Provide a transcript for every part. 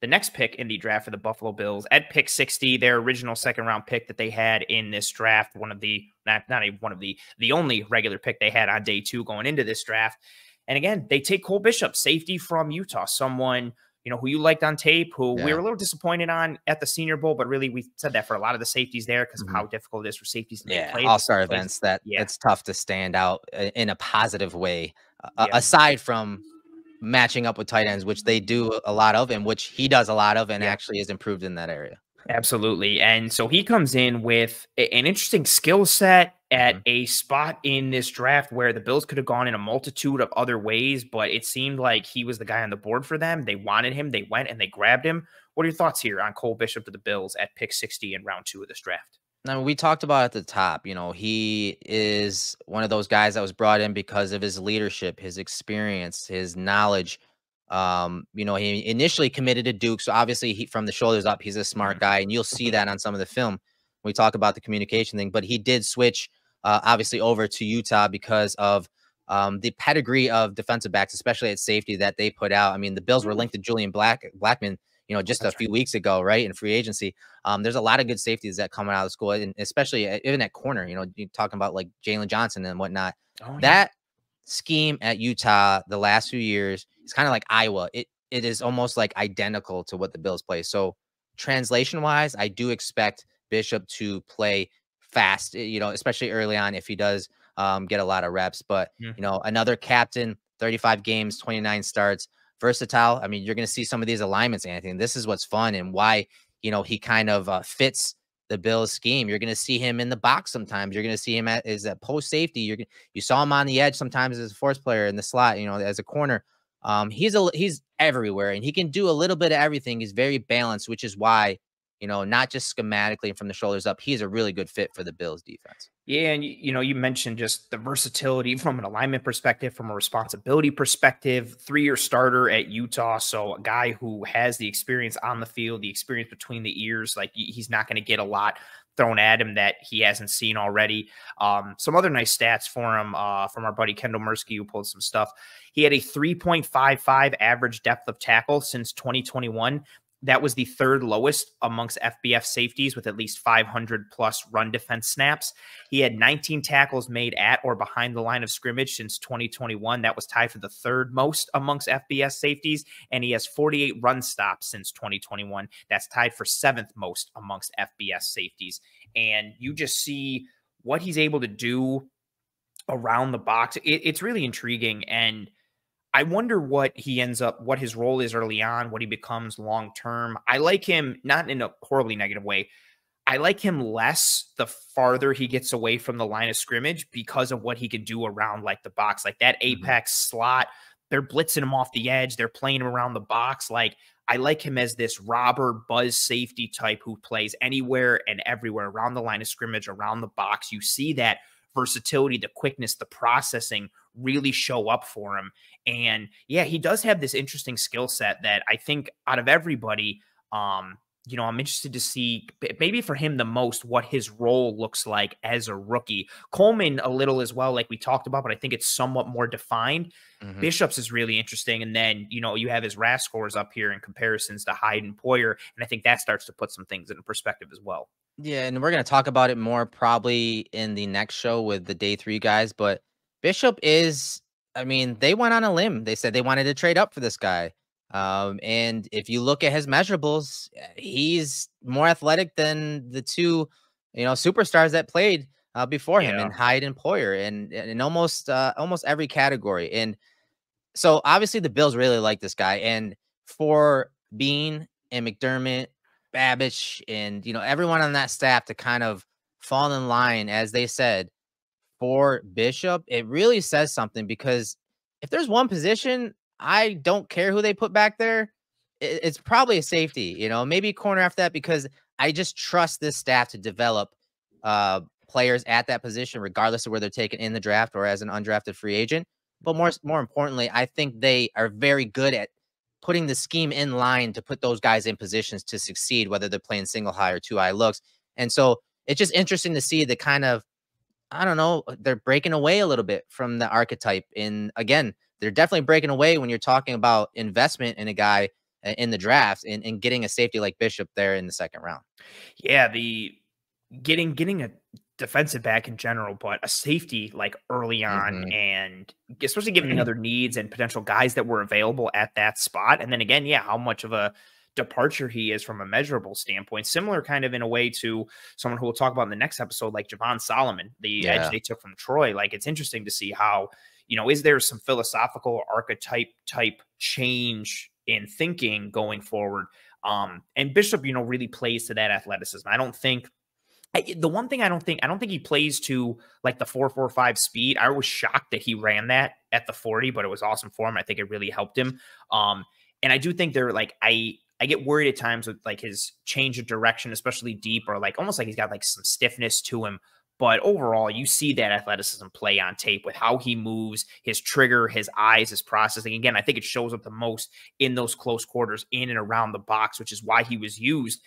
the next pick in the draft for the Buffalo Bills at pick 60, their original second-round pick that they had in this draft, one of the not even one of the only regular pick they had on day 2 going into this draft. And again, they take Cole Bishop, safety from Utah, someone who you liked on tape, who we were a little disappointed on at the Senior Bowl, but really we said that for a lot of the safeties there because of how difficult it is for safeties to make plays. All-star events it's tough to stand out in a positive way, aside from matching up with tight ends, which they do a lot of and which he does a lot of and actually is improved in that area. Absolutely. And so he comes in with an interesting skill set at a spot in this draft where the Bills could have gone in a multitude of other ways, but it seemed like he was the guy on the board for them. They wanted him. They went and they grabbed him. What are your thoughts here on Cole Bishop to the Bills at pick 60 in round 2 of this draft? Now, we talked about at the top, he is one of those guys that was brought in because of his leadership, his experience, his knowledge. He initially committed to Duke. So obviously from the shoulders up, he's a smart guy. And you'll see that on some of the film when we talk about the communication thing. But he did switch, obviously, over to Utah because of the pedigree of defensive backs, especially at safety that they put out. I mean, the Bills were linked to Julian Blackman, just a few weeks ago, right, in free agency. There's a lot of good safeties that come out of school, and especially even at corner, you're talking about like Jalen Johnson and whatnot. That scheme at Utah the last few years is kind of like Iowa. It is almost like identical to what the Bills play. So translation-wise, I do expect Bishop to play fast, especially early on if he does get a lot of reps. But, another captain, 35 games, 29 starts, versatile. I mean, you're going to see some of these alignments, Anthony. This is what's fun and why, he kind of fits the Bills scheme. You're going to see him in the box sometimes. You're going to see him as a post safety. You saw him on the edge sometimes as a force player in the slot, as a corner. He's everywhere and he can do a little bit of everything. He's very balanced, which is why, not just schematically and from the shoulders up, he's a really good fit for the Bills defense. Yeah, and you mentioned just the versatility from an alignment perspective, from a responsibility perspective, 3-year starter at Utah. So a guy who has the experience on the field, the experience between the ears, like he's not going to get a lot thrown at him that he hasn't seen already. Some other nice stats for him from our buddy Kendall Mursky, who pulled some stuff. He had a 3.55 average depth of tackle since 2021. That was the 3rd lowest amongst FBS safeties with at least 500 plus run defense snaps. He had 19 tackles made at or behind the line of scrimmage since 2021. That was tied for the 3rd most amongst FBS safeties. And he has 48 run stops since 2021. That's tied for 7th most amongst FBS safeties. And you just see what he's able to do around the box. It's really intriguing. And I wonder what his role is early on, what he becomes long-term. I like him, not in a horribly negative way. I like him less the farther he gets away from the line of scrimmage because of what he can do around like the box, like that apex slot. They're blitzing him off the edge. They're playing him around the box. Like I like him as this robber buzz safety type who plays anywhere and everywhere around the line of scrimmage, around the box. You see that versatility, the quickness, the processing really show up for him. And yeah, he does have this interesting skill set that I think out of everybody, I'm interested to see maybe for him the most what his role looks like as a rookie. Coleman a little as well, like we talked about, but I think it's somewhat more defined. Bishop's is really interesting. And then, you have his RAS scores up here in comparisons to Hyde and Poyer. And I think that starts to put some things into perspective as well. Yeah, and we're going to talk about it more probably in the next show with the day 3 guys, but Bishop is, they went on a limb. They said they wanted to trade up for this guy. And if you look at his measurables, he's more athletic than the 2, superstars that played before him in Hyde and Poyer and in almost every category. And so obviously the Bills really like this guy. And for Bean and McDermott, Babbage, and everyone on that staff to kind of fall in line, as they said, for Bishop, it really says something, because if there's one position I don't care who they put back there, it's probably a safety, maybe corner after that, because I just trust this staff to develop players at that position, regardless of where they're taken in the draft or as an undrafted free agent. But more importantly, I think they are very good at putting the scheme in line to put those guys in positions to succeed, whether they're playing single high or 2 high looks. And so it's just interesting to see the kind of, I don't know, they're breaking away a little bit from the archetype. And again, they're definitely breaking away when you're talking about investment in a guy in the draft, and getting a safety like Bishop there in the second round. Yeah, the getting a defensive back in general, but a safety like early on, Hmm. and especially given the other needs and potential guys that were available at that spot. And then again, yeah, how much of a departure he is from a measurable standpoint, similar kind of in a way to someone who we'll talk about in the next episode, like Javon Solomon, the edge Yeah, they took from Troy. Like it's interesting to see how, is there some philosophical archetype type change in thinking going forward? And Bishop, really plays to that athleticism. I don't think the one thing I don't think he plays to like the 4.45 speed. I was shocked that he ran that at the 40, but it was awesome for him. I think it really helped him. And I do think they're like I get worried at times with like his change of direction, especially deep, or like almost like he's got like some stiffness to him. But overall, you see that athleticism play on tape with how he moves, his trigger, his eyes, his processing. Again, I think it shows up the most in those close quarters in and around the box, which is why he was used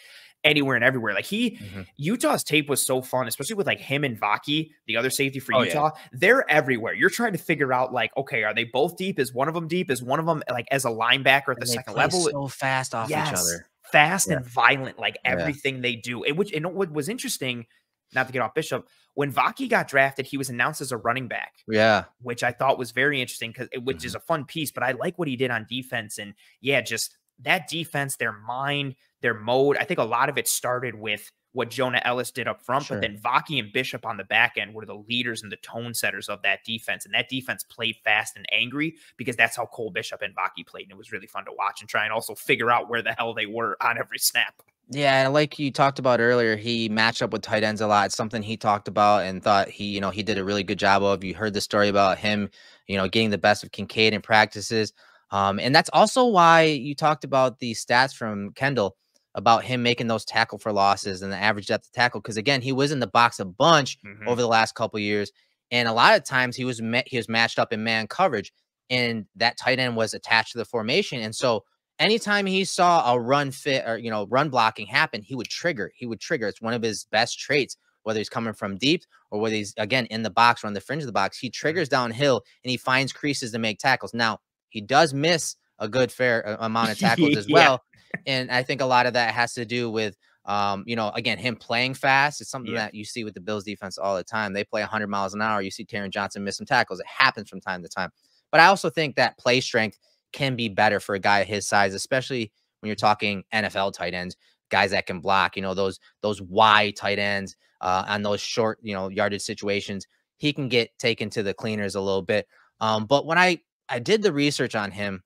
anywhere and everywhere. Like hmm. Utah's tape was so fun, especially with like him and Vaki, the other safety for Oh yeah, Utah. They're everywhere. You're trying to figure out like, okay, are they both deep? Is one of them deep? Is one of them like as a linebacker at the and they second play level? so fast off each Yes, other. fast Yeah, and violent, like yeah, everything they do. What was interesting, not to get off Bishop, when Vaki got drafted, he was announced as a running back, yeah. which I thought was very interesting which Hmm. is a fun piece. But I like what he did on defense, and yeah, just that defense, their mind, their mode. I think a lot of it started with what Jonah Ellis did up front, but Sure. then Vaki and Bishop on the back end were the leaders and the tone setters of that defense. And that defense played fast and angry because that's how Cole Bishop and Vaki played. And it was really fun to watch and try and also figure out where the hell they were on every snap. Yeah, and like you talked about earlier, he matched up with tight ends a lot. It's something he talked about and thought he did a really good job of. You heard the story about him, getting the best of Kincaid in practices. And that's also why you talked about the stats from Kendall about him making those tackle for losses and the average depth of tackle. Because again, he was in the box a bunch Mm-hmm. over the last couple years, and a lot of times he was matched up in man coverage, and that tight end was attached to the formation, and so anytime he saw a run fit or run blocking happen, he would trigger. It's one of his best traits, whether he's coming from deep or whether he's again in the box or on the fringe of the box. He triggers downhill and he finds creases to make tackles. Now he does miss a good fair amount of tackles as Yeah. well, and I think a lot of that has to do with again, him playing fast. It's something Yeah. that you see with the Bills defense all the time. They play 100 miles an hour. You see Taron Johnson miss some tackles. It happens from time to time. But I also think that play strength can be better for a guy his size, especially when you're talking NFL tight ends, guys that can block, those wide tight ends on those short, yardage situations. He can get taken to the cleaners a little bit. But when I did the research on him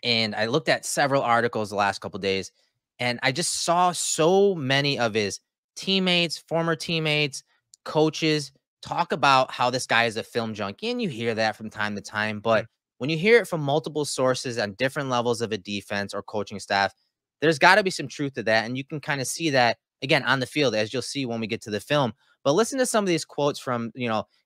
and I looked at several articles the last couple days, and I just saw so many of his teammates, former teammates, coaches talk about how this guy is a film junkie, and you hear that from time to time. But when you hear it from multiple sources on different levels of a defense or coaching staff, there's got to be some truth to that, and you can kind of see that again on the field, as you'll see when we get to the film. But listen to some of these quotes from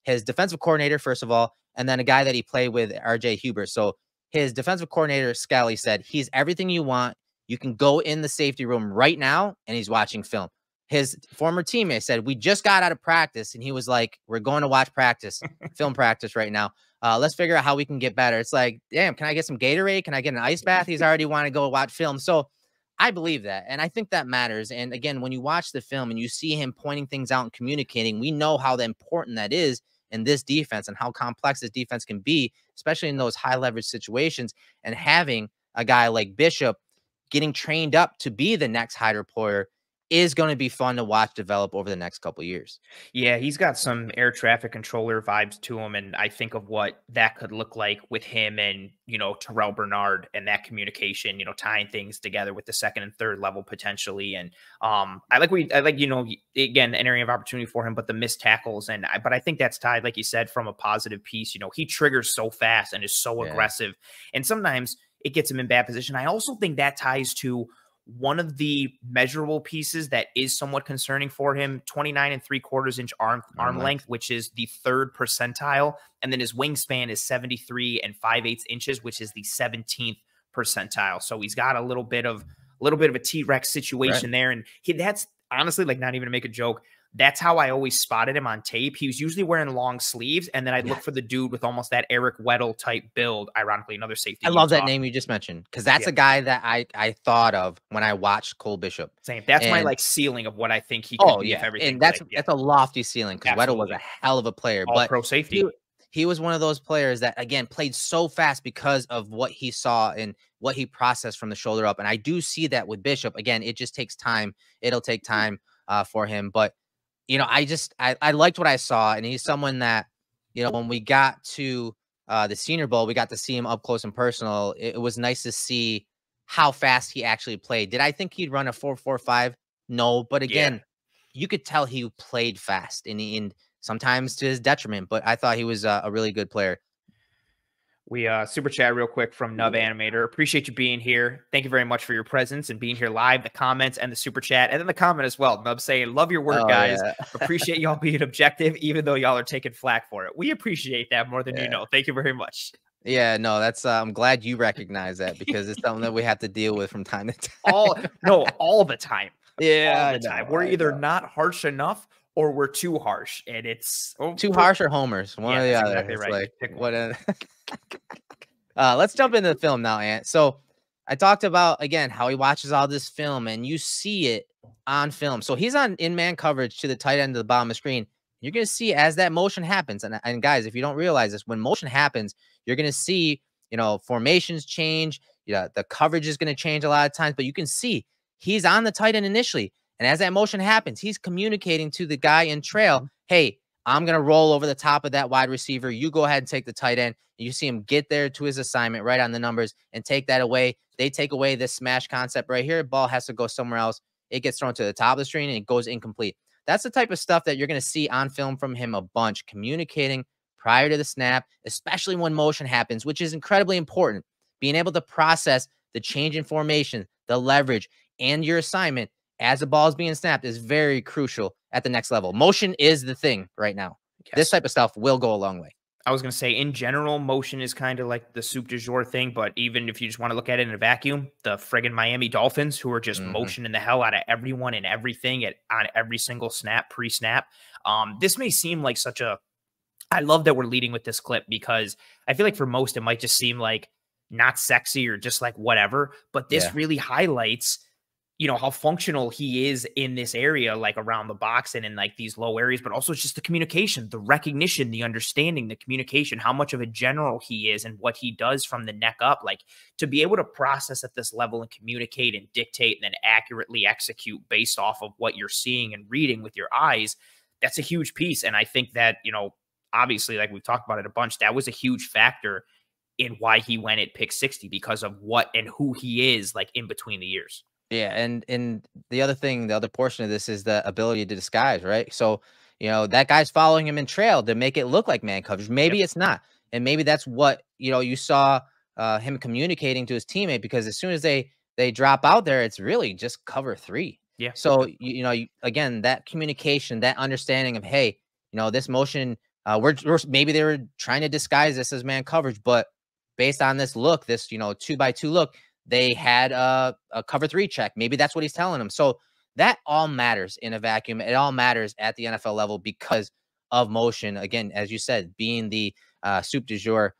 his defensive coordinator first of all, and then a guy that he played with, RJ Hubert. So his defensive coordinator, Scally, said, he's everything you want. You can go in the safety room right now, and he's watching film. His former teammate said, we just got out of practice, and he was like, we're going to watch practice, film practice right now. Let's figure out how we can get better. It's like, damn, can I get some Gatorade? Can I get an ice bath? He's already want to go watch film. So I believe that. And I think that matters. And again, when you watch the film and you see him pointing things out and communicating, we know how important that is in this defense and how complex this defense can be, especially in those high leverage situations. And having a guy like Bishop getting trained up to be the next Hyder Poyer is going to be fun to watch develop over the next couple of years. Yeah, he's got some air traffic controller vibes to him, and I think of what that could look like with him and Terrell Bernard and that communication, tying things together with the second and third level potentially. And I like again an area of opportunity for him, but the missed tackles but I think that's tied, like you said, from a positive piece. He triggers so fast and is so Yeah. aggressive, and sometimes it gets him in bad position. I also think that ties to one of the measurable pieces that is somewhat concerning for him: 29 3/4 inch arm length, which is the third percentile. And then his wingspan is 73 5/8 inches, which is the 17th percentile. So he's got a little bit of a T-Rex Right. situation there. And that's honestly, like, not even to make a joke, That's how I always spotted him on tape. He was usually wearing long sleeves, and then I'd look for the dude with almost that Eric Weddle type build. Ironically, another safety. I love that name you just mentioned, because that's a guy that I thought of when I watched Cole Bishop. Same. That's my like ceiling of what I think he could be if everything. And that's a lofty ceiling, because Weddle was a hell of a player, All pro safety. He was one of those players that, again, played so fast because of what he saw and what he processed from the shoulder up. And I do see that with Bishop. Again, it just takes time. It'll take time for him. But, you know, I liked what I saw. And he's someone that, you know, when we got to the Senior Bowl, we got to see him up close and personal. It was nice to see how fast he actually played. Did I think he'd run a 4.45? No. But again, you could tell he played fast and sometimes to his detriment, but I thought he was a really good player. We super chat real quick from Nub Animator. Appreciate you being here. Thank you very much for your presence and being here live, the comments and the super chat, and then the comment as well. Nub saying, love your work, guys. Appreciate y'all being objective, even though y'all are taking flack for it. We appreciate that more than you know. Thank you very much. Yeah, no, that's I'm glad you recognize that, because it's something that we have to deal with from time to time. all the time. Yeah, all the time. We're either not harsh enough or we're too harsh, and it's too harsh or homers, one or the other. Exactly right. Like, what let's jump into the film now, Ant. So I talked about, again, how he watches all this film, and you see it on film. So he's on in-man coverage to the tight end of the bottom of the screen. You're going to see as that motion happens. And guys, if you don't realize this, when motion happens, you're going to see, you know, formations change. Yeah, the coverage is going to change a lot of times, but you can see he's on the tight end initially. And as that motion happens, he's communicating to the guy in trail, hey, I'm going to roll over the top of that wide receiver. You go ahead and take the tight end. And you see him get there to his assignment right on the numbers and take that away. They take away this smash concept right here. Ball has to go somewhere else. It gets thrown to the top of the screen and it goes incomplete. That's the type of stuff that you're going to see on film from him a bunch, communicating prior to the snap, especially when motion happens, which is incredibly important. Being able to process the change in formation, the leverage, and your assignment as the ball is being snapped is very crucial at the next level. Motion is the thing right now. Yes. This type of stuff will go a long way. I was going to say, in general, motion is kind of like the soup du jour thing, but even if you just want to look at it in a vacuum, the friggin' Miami Dolphins, who are just motioning the hell out of everyone and everything on every single snap, pre-snap. This may seem like such a... I love that we're leading with this clip, because I feel like for most, it might just seem like not sexy or just like whatever, but this really highlights, you know, how functional he is in this area, like around the box and in like these low areas, but also it's just the communication, the recognition, the understanding, the communication, how much of a general he is and what he does from the neck up, like to be able to process at this level and communicate and dictate and then accurately execute based off of what you're seeing and reading with your eyes. That's a huge piece. And I think that, you know, obviously, like we've talked about it a bunch, that was a huge factor in why he went at pick 60, because of what and who he is like in between the years. Yeah, and the other thing, the other portion of this is the ability to disguise, right? So, you know, that guy's following him in trail to make it look like man coverage. Maybe it's not. And maybe that's what, you know, you saw him communicating to his teammate, because as soon as they drop out there, it's really just cover 3. Yeah. So, you know, again, that communication, that understanding of, hey, you know, this motion, maybe they were trying to disguise this as man coverage, but based on this look, this, you know, 2x2 look, they had a cover 3 check. Maybe that's what he's telling them. So that all matters in a vacuum. It all matters at the NFL level because of motion. Again, as you said, being the soup du jour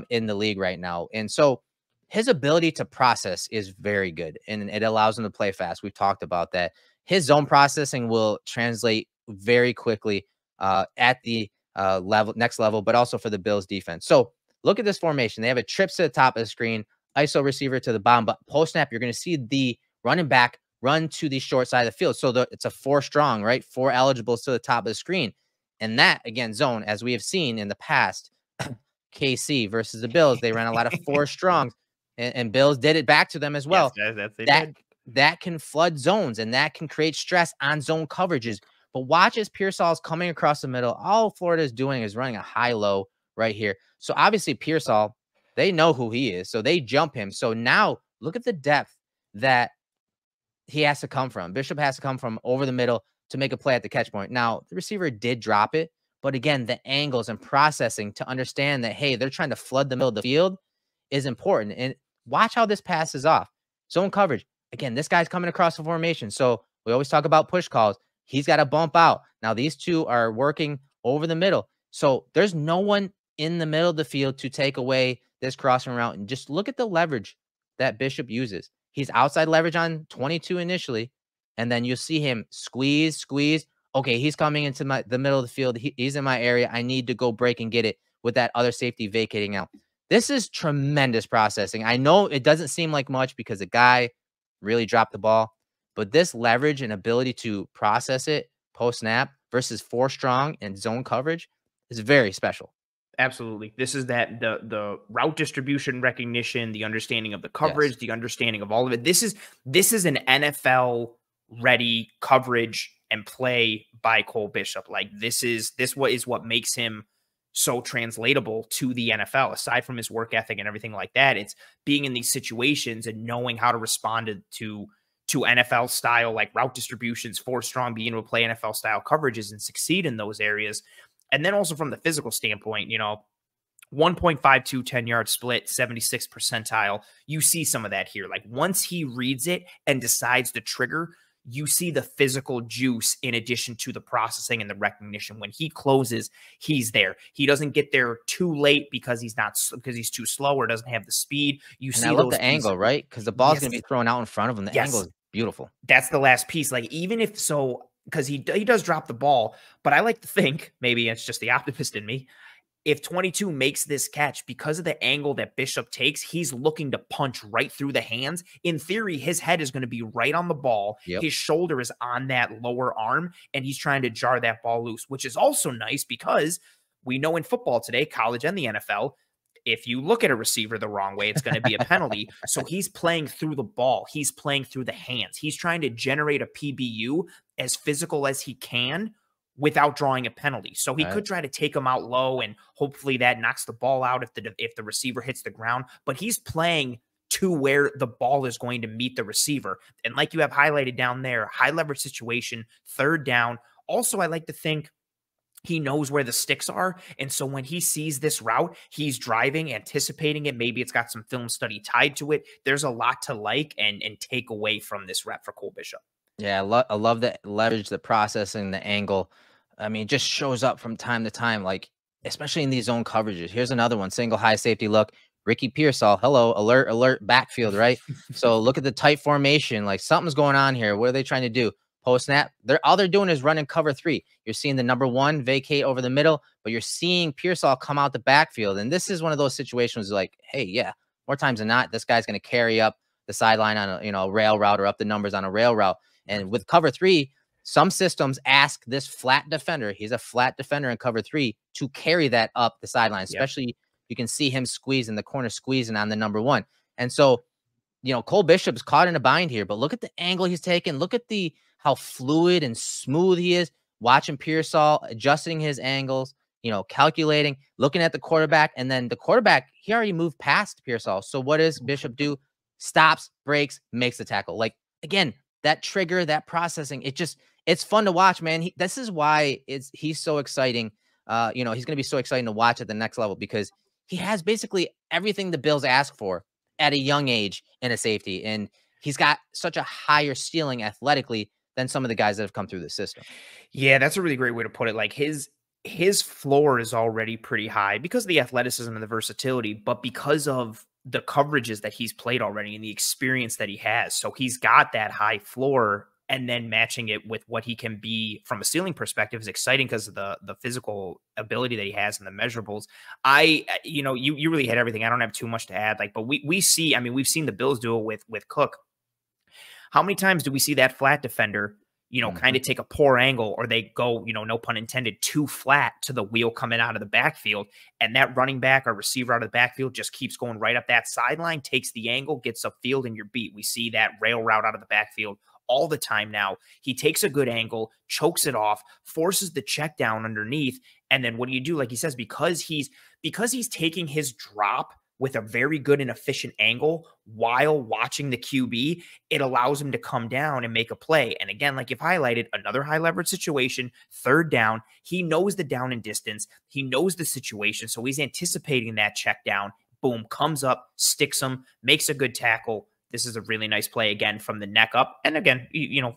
in the league right now. And so his ability to process is very good, and it allows him to play fast. We've talked about that. His zone processing will translate very quickly at the next level, but also for the Bills defense. So look at this formation. They have a trips to the top of the screen, ISO receiver to the bottom, but post snap, you're going to see the running back run to the short side of the field. So it's a 4 strong, right? 4 eligibles to the top of the screen. And that, again, zone, as we have seen in the past, KC versus the Bills, they ran a lot of 4 strongs, and Bills did it back to them as well. Yes, that can flood zones, and that can create stress on zone coverages. But watch as Pearsall is coming across the middle. All Florida is doing is running a high-low right here. So obviously Pearsall, they know who he is, so they jump him. So now look at the depth that he has to come from. Bishop has to come from over the middle to make a play at the catch point. Now, the receiver did drop it, but again, the angles and processing to understand that, hey, they're trying to flood the middle of the field is important. And watch how this passes off. Zone coverage. Again, this guy's coming across the formation. So we always talk about push calls. He's got to bump out. Now these two are working over the middle. So there's no one in the middle of the field to take away this crossing route. And just look at the leverage that Bishop uses. He's outside leverage on 22 initially, and then you'll see him squeeze, squeeze. Okay, he's coming into the middle of the field. He's in my area. I need to go break and get it with that other safety vacating out. This is tremendous processing. I know it doesn't seem like much because the guy really dropped the ball, but this leverage and ability to process it post snap versus 4 strong and zone coverage is very special. Absolutely. This is that the route distribution recognition, the understanding of the Yes. coverage, the understanding of all of it. This is an NFL ready coverage and play by Cole Bishop. Like this what makes him so translatable to the NFL. Aside from his work ethic and everything like that, it's being in these situations and knowing how to respond to NFL style like route distributions, 4 strong, being able to play NFL style coverages and succeed in those areas. And then also from the physical standpoint, 1.52 10-yard split, 76th percentile. You see some of that here. Like once he reads it and decides to trigger, you see the physical juice in addition to the processing and the recognition. When he closes, he's there. He doesn't get there too late because he's too slow or doesn't have the speed. You And see I love those the angle, right? Because the ball's going to be thrown out in front of him. The angle is beautiful. That's the last piece. Like even if so, because he does drop the ball, but I like to think, maybe it's just the optimist in me, if 22 makes this catch, because of the angle that Bishop takes, he's looking to punch right through the hands. In theory, his head is going to be right on the ball. Yep. His shoulder is on that lower arm, and he's trying to jar that ball loose, which is also nice because we know in football today, college and the NFL, if you look at a receiver the wrong way, it's going to be a penalty. So he's playing through the ball. He's playing through the hands. He's trying to generate a PBU as physical as he can without drawing a penalty. So he could try to take him out low, and hopefully that knocks the ball out if the receiver hits the ground. But he's playing to where the ball is going to meet the receiver. And like you have highlighted down there, high leverage situation, 3rd down. Also, I like to think he knows where the sticks are. And so when he sees this route, he's driving, anticipating it. Maybe it's got some film study tied to it. There's a lot to like and take away from this rep for Cole Bishop. Yeah, I love the leverage, the processing, the angle. I mean, it just shows up from time to time, like especially in these zone coverages. Here's another one: single high safety look. Ricky Pearsall, hello, alert, alert, backfield, right? So look at the tight formation. Like something's going on here. What are they trying to do? Post snap. All they're doing is running cover 3. You're seeing the number 1 vacate over the middle, but you're seeing Pearsall come out the backfield. And this is one of those situations like, hey, yeah, more times than not, this guy's going to carry up the sideline on a rail route or up the numbers on a rail route. And with cover 3, some systems ask this flat defender, he's a flat defender in cover 3, to carry that up the sideline. Especially you can see him squeezing the corner, squeezing on the number 1. And so, Cole Bishop's caught in a bind here, but look at the angle he's taken. Look at how fluid and smooth he is. Watching Pearsall adjusting his angles, calculating, looking at the quarterback, and then the quarterback, he already moved past Pearsall. So what does Bishop do? Stops, breaks, makes the tackle. Like again, that trigger, that processing, it's fun to watch, man. This is why he's so exciting. He's going to be so exciting to watch at the next level because he has basically everything the Bills ask for at a young age in a safety. And he's got such a higher ceiling athletically than some of the guys that have come through the system. Yeah, that's a really great way to put it. Like his floor is already pretty high because of the athleticism and the versatility, but because of the coverages that he's played already and the experience that he has. So he's got that high floor, and then matching it with what he can be from a ceiling perspective is exciting because of the physical ability that he has and the measurables. You really hit everything. I don't have too much to add. But we've seen the Bills do it with Cook. How many times do we see that flat defender, kind of take a poor angle, or they go, no pun intended, too flat to the wheel coming out of the backfield, and that running back or receiver out of the backfield just keeps going right up that sideline, takes the angle, gets upfield, and you're beat. We see that rail route out of the backfield all the time now. He takes a good angle, chokes it off, forces the check down underneath, and then what do you do? Like he says, because he's taking his drop with a very good and efficient angle while watching the QB, it allows him to come down and make a play. And again, like you've highlighted, another high leverage situation, 3rd down. He knows the down and distance. He knows the situation. So he's anticipating that check down. Boom, comes up, sticks him, makes a good tackle. this is a really nice play again from the neck up. And again,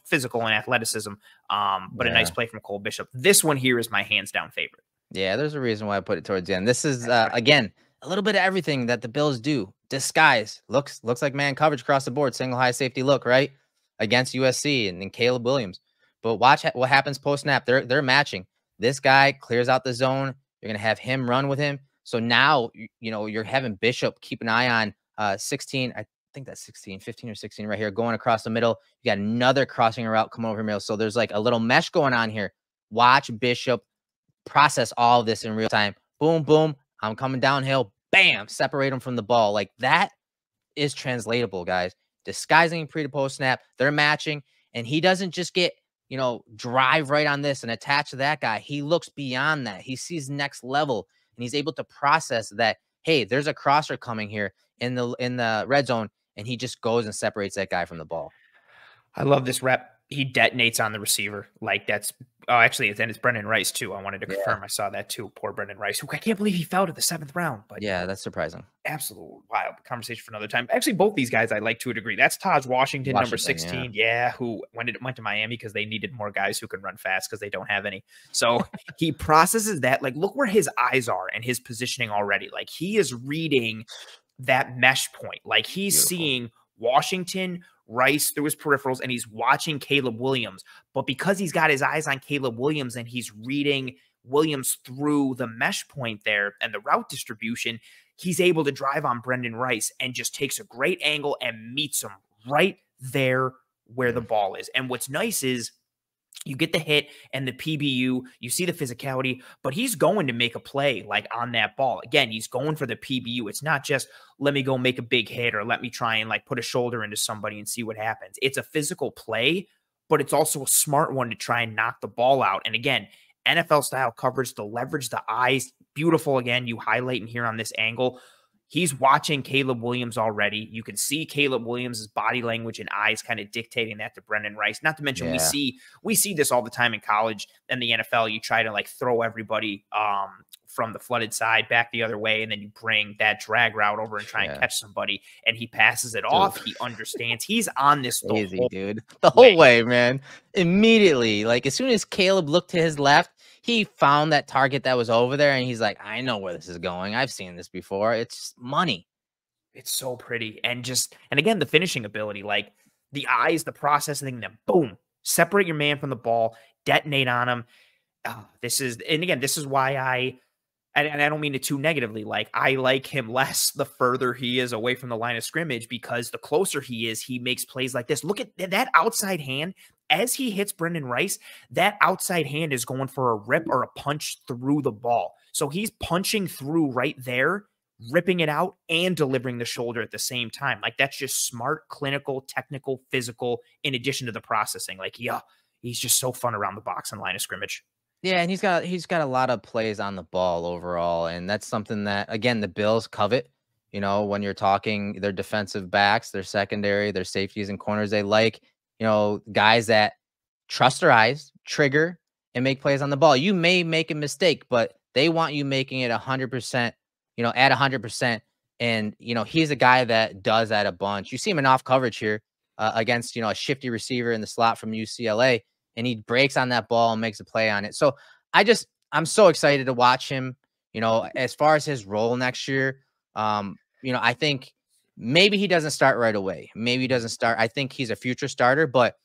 physical and athleticism, but a nice Yeah. play from Cole Bishop. This one here is my hands down favorite. Yeah, there's a reason why I put it towards the end. This is again a little bit of everything that the Bills do. Disguise looks like man coverage across the board, single high safety look right against USC and then Caleb Williams. But watch what happens post snap. They're matching. This guy clears out the zone. You're gonna have him run with him. So now you're having Bishop keep an eye on 16. I think that's 16, 15 or 16 right here going across the middle. You got another crossing route coming over middle. So there's like a little mesh going on here. Watch Bishop process all of this in real time. Boom, boom. I'm coming downhill. Bam. Separate them from the ball. Like that is translatable, guys. Disguising pre to post snap. They're matching. And he doesn't just get, drive right on this and attach to that guy. He looks beyond that. He sees next level and he's able to process that. Hey, there's a crosser coming here in the red zone. And he just goes and separates that guy from the ball. I love this rep. He detonates on the receiver. Like that's actually, then it's Brendan Rice too. I wanted to confirm. I saw that too. Poor Brendan Rice, who I can't believe he fell to the 7th round. But yeah, that's surprising. Absolute wild conversation for another time. Actually, both these guys I like to a degree. That's Taj Washington, number 16. Yeah, who went to Miami because they needed more guys who can run fast because they don't have any. So he processes that. Like, look where his eyes are and his positioning already. Like he is reading that mesh point. Like he's seeing Washington, Rice through his peripherals, and he's watching Caleb Williams. But because he's got his eyes on Caleb Williams and he's reading Williams through the mesh point there and the route distribution, he's able to drive on Brendan Rice and just takes a great angle and meets him right there where the ball is. And what's nice is you get the hit and the PBU, you see the physicality, but he's going to make a play like on that ball. Again, he's going for the PBU. It's not just let me go make a big hit or let me try and like put a shoulder into somebody and see what happens. It's a physical play, but it's also a smart one to try and knock the ball out. And again, NFL style coverage to leverage the eyes. Beautiful. Again, you highlight and here on this angle. He's watching Caleb Williams already. You can see Caleb Williams' body language and eyes kind of dictating that to Brendan Rice. Not to mention we see this all the time in college and the NFL. You try to like throw everybody from the flooded side back the other way, and then you bring that drag route over and try and catch somebody, and he passes it off. He understands. He's on this the whole way, man. Immediately, like as soon as Caleb looked to his left, he found that target that was over there, and he's like, I know where this is going. I've seen this before. It's money. It's so pretty. And again, the finishing ability, like the eyes, the processing, then boom, separate your man from the ball, detonate on him. This is why and I don't mean it too negatively. Like I like him less the further he is away from the line of scrimmage, because the closer he is, he makes plays like this. Look at that outside hand. As he hits Brendan Rice, that outside hand is going for a rip or a punch through the ball. So he's punching through right there, ripping it out, and delivering the shoulder at the same time. Like that's just smart, clinical, technical, physical, in addition to the processing. Like, yeah, he's just so fun around the box and line of scrimmage. Yeah, and he's got a lot of plays on the ball overall, and that's something that, again, the Bills covet. When you're talking their defensive backs, their secondary, their safeties and corners, they like, guys that trust their eyes, trigger, and make plays on the ball. You may make a mistake, but they want you making it 100%, at 100%. And, he's a guy that does that a bunch. You see him in off coverage here against, a shifty receiver in the slot from UCLA, and he breaks on that ball and makes a play on it. So I'm so excited to watch him, as far as his role next year. I think maybe he doesn't start right away. Maybe he doesn't start. I think he's a future starter, but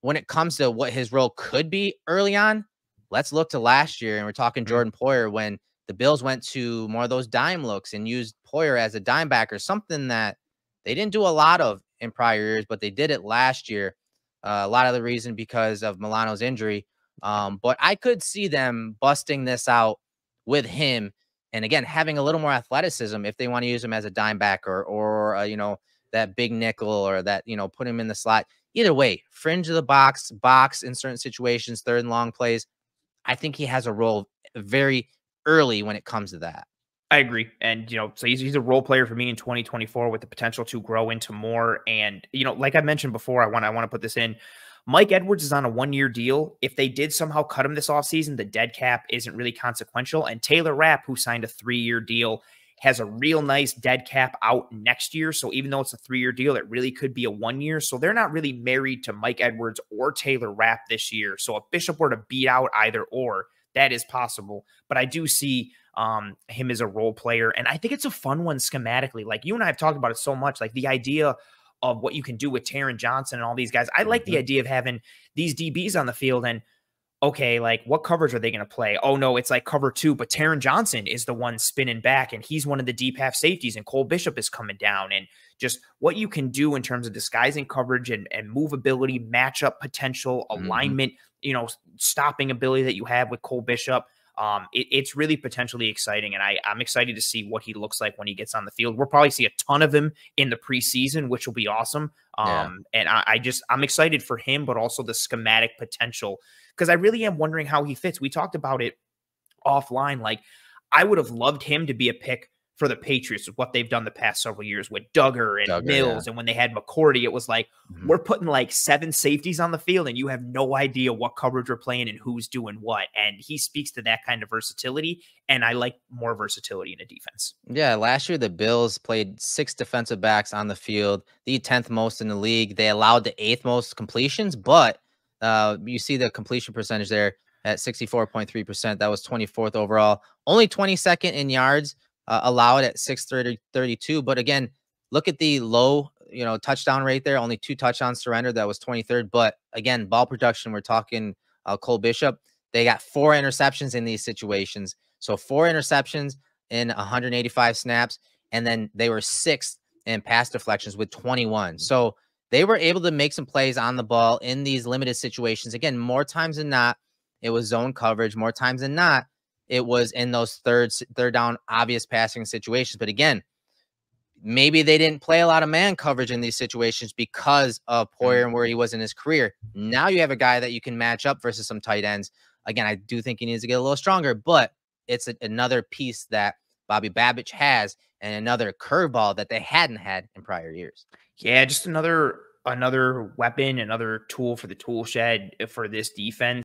when it comes to what his role could be early on, let's look to last year. And we're talking Jordan Poyer, when the Bills went to more of those dime looks and used Poyer as a dime backer, something that they didn't do a lot of in prior years, but they did it last year. A lot of the reason because of Milano's injury. But I could see them busting this out with him. And again, having a little more athleticism if they want to use him as a dime backer or that big nickel, or that, put him in the slot. Either way, fringe of the box in certain situations, third and long plays. I think he has a role very early when it comes to that. I agree. And, so he's a role player for me in 2024 with the potential to grow into more. And, like I mentioned before, I want to put this in. Mike Edwards is on a 1-year deal. If they did somehow cut him this offseason, the dead cap isn't really consequential. And Taylor Rapp, who signed a 3-year deal, has a real nice dead cap out next year. So even though it's a 3-year deal, it really could be a 1-year. So they're not really married to Mike Edwards or Taylor Rapp this year. So if Bishop were to beat out either or, that is possible. But I do see him as a role player. And I think it's a fun one schematically. Like you and I have talked about it so much, like the idea of what you can do with Taron Johnson and all these guys. I like the idea of having these DBs on the field and, okay, like what coverage are they going to play? Oh no, it's like cover 2, but Taron Johnson is the one spinning back and he's one of the deep half safeties and Cole Bishop is coming down, and just what you can do in terms of disguising coverage and movability, matchup potential, alignment, stopping ability that you have with Cole Bishop. It's really potentially exciting, and I'm excited to see what he looks like when he gets on the field. We'll probably see a ton of him in the preseason, which will be awesome. And I'm excited for him, but also the schematic potential, because I really am wondering how he fits. We talked about it offline. Like, I would have loved him to be a pick for the Patriots with what they've done the past several years with Duggar and Mills. And when they had McCourty, it was like, we're putting like 7 safeties on the field and you have no idea what coverage we're playing and who's doing what. And he speaks to that kind of versatility. And I like more versatility in a defense. Yeah, last year the Bills played 6 defensive backs on the field, the 10th most in the league. They allowed the 8th most completions, but you see the completion percentage there at 64.3%. That was 24th overall, only 22nd in yards allowed at 632. But again, look at the low, touchdown rate there. Only 2 touchdowns surrendered. That was 23rd. But again, ball production, we're talking Cole Bishop. They got 4 interceptions in these situations. So 4 interceptions in 185 snaps. And then they were 6th in pass deflections with 21. So they were able to make some plays on the ball in these limited situations. Again, more times than not, it was zone coverage. More times than not, it was in those third down obvious passing situations. But again, maybe they didn't play a lot of man coverage in these situations because of Poyer and where he was in his career. Now you have a guy that you can match up versus some tight ends. Again, I do think he needs to get a little stronger, but it's another piece that Bobby Babich has and another curveball that they hadn't had in prior years. Yeah, just another weapon, another tool for the tool shed for this defense.